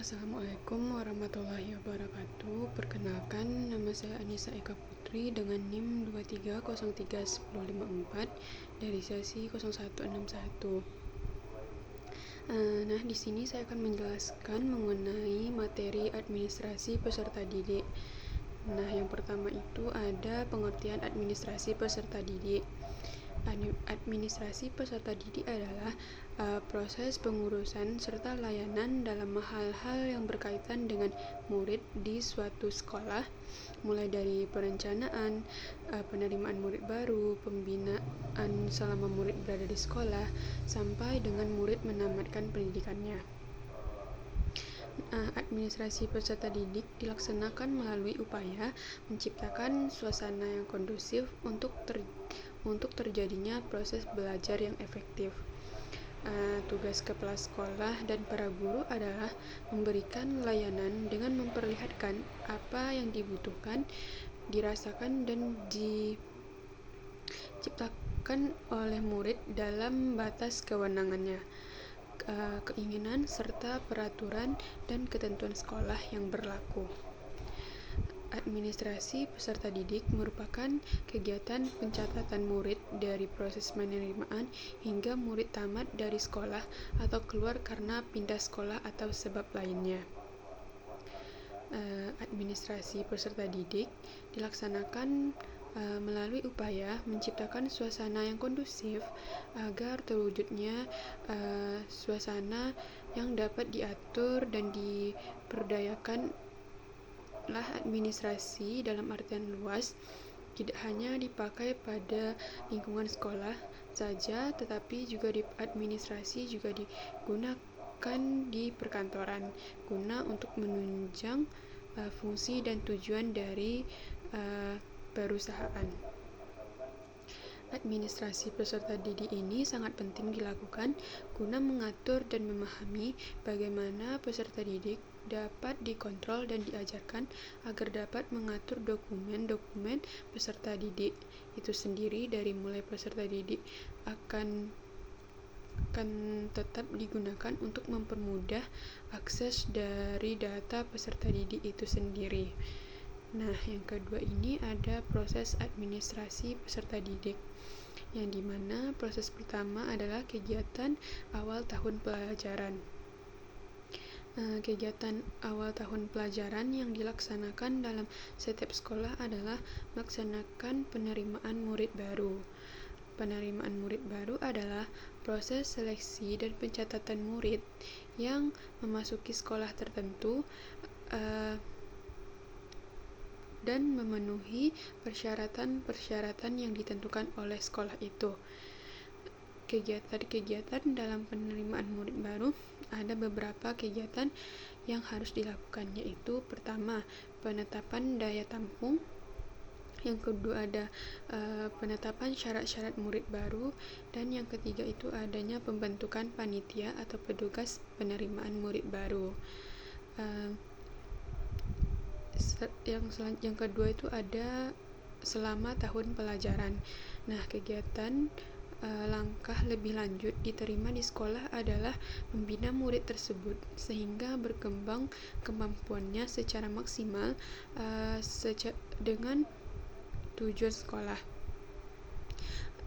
Assalamualaikum warahmatullahi wabarakatuh. Perkenalkan, nama saya Anissa Eka Putri dengan NIM 2303104 dari sesi 0161. Nah, di sini saya akan menjelaskan mengenai materi administrasi peserta didik. Nah, yang pertama itu ada pengertian administrasi peserta didik. Administrasi peserta didik adalah proses pengurusan serta layanan dalam hal-hal yang berkaitan dengan murid di suatu sekolah, mulai dari perencanaan, penerimaan murid baru, pembinaan selama murid berada di sekolah, sampai dengan murid menamatkan pendidikannya. Administrasi peserta didik dilaksanakan melalui upaya menciptakan suasana yang kondusif untuk terjadinya proses belajar yang efektif. Tugas kepala sekolah dan para guru adalah memberikan layanan dengan memperlihatkan apa yang dibutuhkan, dirasakan, dan diciptakan oleh murid dalam batas kewenangannya, keinginan, serta peraturan dan ketentuan sekolah yang berlaku. Administrasi peserta didik merupakan kegiatan pencatatan murid dari proses penerimaan hingga murid tamat dari sekolah atau keluar karena pindah sekolah atau sebab lainnya. Administrasi peserta didik dilaksanakan melalui upaya menciptakan suasana yang kondusif agar terwujudnya suasana yang dapat diatur dan diperdayakan. Administrasi dalam artian luas tidak hanya dipakai pada lingkungan sekolah saja, tetapi juga administrasi juga digunakan di perkantoran guna untuk menunjang fungsi dan tujuan dari perusahaan. Administrasi peserta didik ini sangat penting dilakukan guna mengatur dan memahami bagaimana peserta didik dapat dikontrol dan diajarkan agar dapat mengatur dokumen-dokumen peserta didik itu sendiri. Dari mulai peserta didik akan tetap digunakan untuk mempermudah akses dari data peserta didik itu sendiri. Nah, yang kedua ini ada proses administrasi peserta didik, yang dimana proses pertama adalah kegiatan awal tahun pelajaran. Kegiatan awal tahun pelajaran yang dilaksanakan dalam setiap sekolah adalah melaksanakan penerimaan murid baru. Penerimaan murid baru adalah proses seleksi dan pencatatan murid yang memasuki sekolah tertentu dan memenuhi persyaratan-persyaratan yang ditentukan oleh sekolah itu. Kegiatan-kegiatan dalam penerimaan murid baru ada beberapa kegiatan yang harus dilakukan, yaitu pertama, penetapan daya tampung. Yang kedua ada penetapan syarat-syarat murid baru, dan yang ketiga itu adanya pembentukan panitia atau petugas penerimaan murid baru. Yang kedua itu ada selama tahun pelajaran. Nah, kegiatan langkah lebih lanjut diterima di sekolah adalah membina murid tersebut sehingga berkembang kemampuannya secara maksimal dengan tujuan sekolah.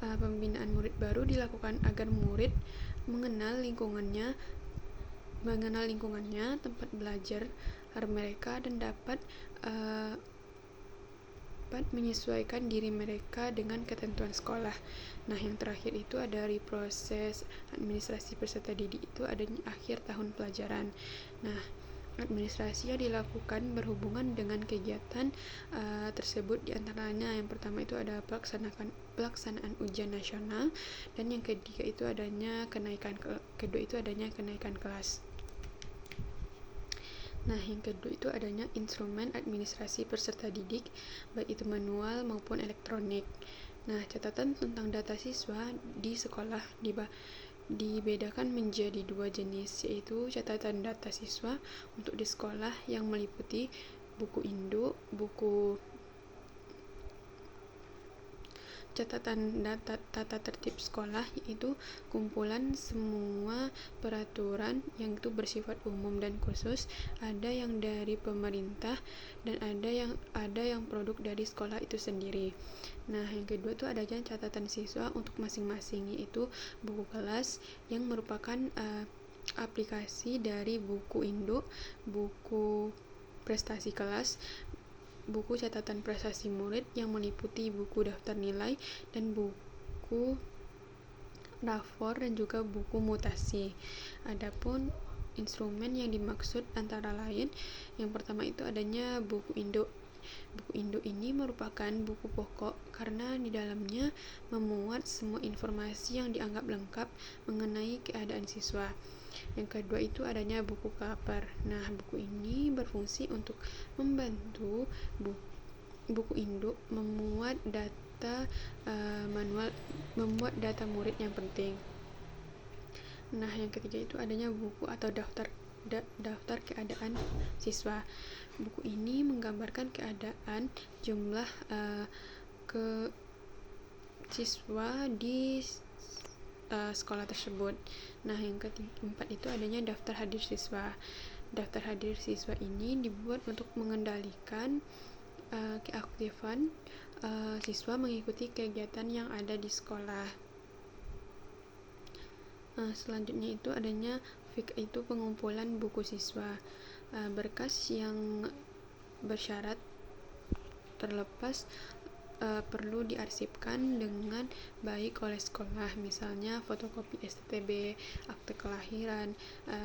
Pembinaan murid baru dilakukan agar murid mengenal lingkungannya, tempat belajar mereka, dan dapat menyesuaikan diri mereka dengan ketentuan sekolah. Nah, yang terakhir itu dari proses administrasi peserta didik itu adanya akhir tahun pelajaran. Nah, administrasi yang dilakukan berhubungan dengan kegiatan tersebut, diantaranya yang pertama itu ada pelaksanaan ujian nasional, dan yang kedua itu adanya kenaikan kelas. Nah, yang kedua itu adanya instrumen administrasi peserta didik, baik itu manual maupun elektronik. Nah, catatan tentang data siswa di sekolah dibedakan menjadi dua jenis, yaitu catatan data siswa untuk di sekolah yang meliputi buku induk, buku catatan tata tertib sekolah, yaitu kumpulan semua peraturan yang itu bersifat umum dan khusus, ada yang dari pemerintah dan ada yang produk dari sekolah itu sendiri. Nah, yang kedua itu adanya catatan siswa untuk masing-masing, yaitu buku kelas yang merupakan aplikasi dari buku induk, buku prestasi kelas, buku catatan prestasi murid yang meliputi buku daftar nilai dan buku rapor dan juga buku mutasi. Adapun instrumen yang dimaksud antara lain, yang pertama itu adanya buku induk. Buku induk ini merupakan buku pokok karena di dalamnya memuat semua informasi yang dianggap lengkap mengenai keadaan siswa. Yang kedua itu adanya buku kaper. Nah, buku ini berfungsi untuk membantu buku induk memuat data memuat data murid yang penting. Nah, yang ketiga itu adanya buku atau daftar keadaan siswa. Buku ini menggambarkan keadaan jumlah ke siswa di sekolah tersebut. Nah, yang keempat itu adanya daftar hadir siswa. Daftar hadir siswa ini dibuat untuk mengendalikan keaktifan siswa mengikuti kegiatan yang ada di sekolah. Selanjutnya itu adanya FIK, itu pengumpulan buku siswa. Berkas yang bersyarat terlepas perlu diarsipkan dengan baik oleh sekolah, misalnya fotokopi STTB, akte kelahiran,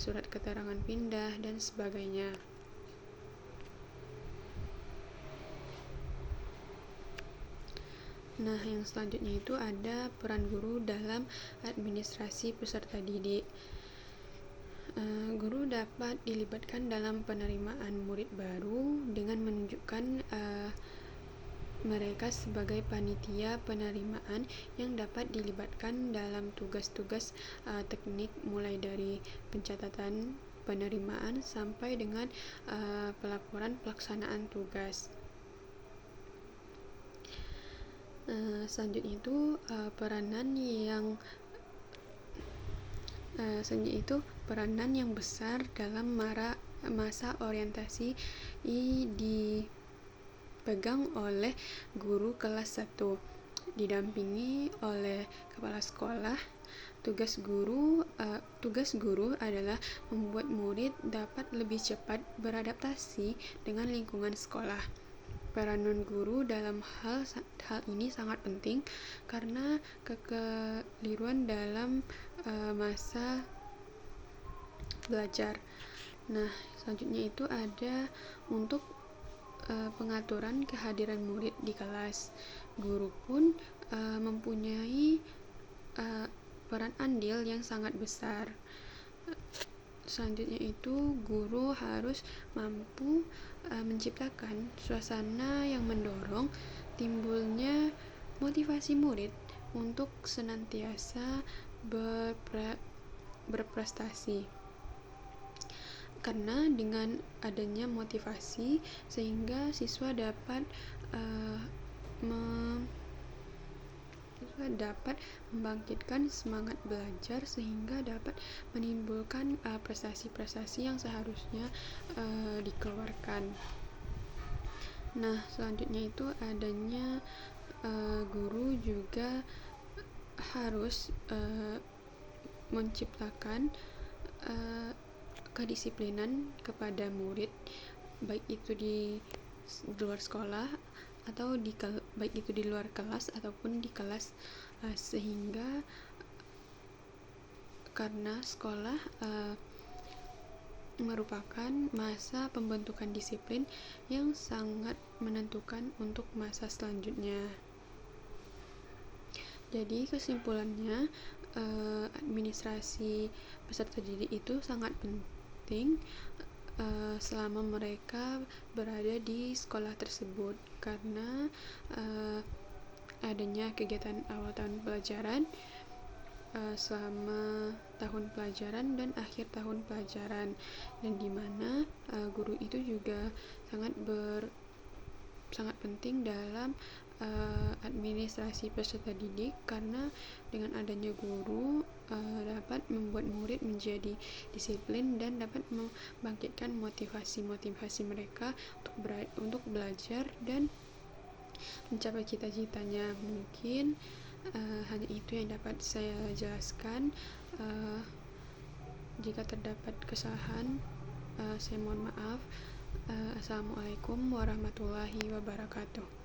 surat keterangan pindah, dan sebagainya. Nah, yang selanjutnya itu ada peran guru dalam administrasi peserta didik. Guru dapat dilibatkan dalam penerimaan murid baru dengan menunjukkan mereka sebagai panitia penerimaan yang dapat dilibatkan dalam tugas-tugas teknik, mulai dari pencatatan penerimaan sampai dengan pelaporan pelaksanaan tugas. Selanjutnya itu peranan yang besar dalam masa orientasi dipegang oleh guru kelas 1, didampingi oleh kepala sekolah. Tugas guru adalah membuat murid dapat lebih cepat beradaptasi dengan lingkungan sekolah. Peranan guru dalam hal ini sangat penting karena kekeliruan dalam masa belajar. Nah, selanjutnya itu ada untuk pengaturan kehadiran murid di kelas. Guru pun mempunyai peran andil yang sangat besar. Selanjutnya itu guru harus mampu menciptakan suasana yang mendorong timbulnya motivasi murid untuk senantiasa berprestasi. Karena dengan adanya motivasi sehingga siswa dapat membangkitkan semangat belajar sehingga dapat menimbulkan prestasi-prestasi yang seharusnya dikeluarkan. Nah, selanjutnya itu adanya guru juga harus menciptakan kedisiplinan kepada murid, baik itu di luar sekolah atau baik itu di luar kelas ataupun di kelas, sehingga karena sekolah merupakan masa pembentukan disiplin yang sangat menentukan untuk masa selanjutnya. Jadi kesimpulannya, administrasi peserta didik itu sangat penting selama mereka berada di sekolah tersebut, karena adanya kegiatan awal tahun pelajaran, selama tahun pelajaran dan akhir tahun pelajaran, dan dimana guru itu juga sangat penting dalam administrasi peserta didik, karena dengan adanya guru dapat membuat murid menjadi disiplin dan dapat membangkitkan motivasi mereka untuk belajar dan mencapai cita-citanya. Mungkin hanya itu yang dapat saya jelaskan. Jika terdapat kesalahan, saya mohon maaf. Assalamualaikum warahmatullahi wabarakatuh.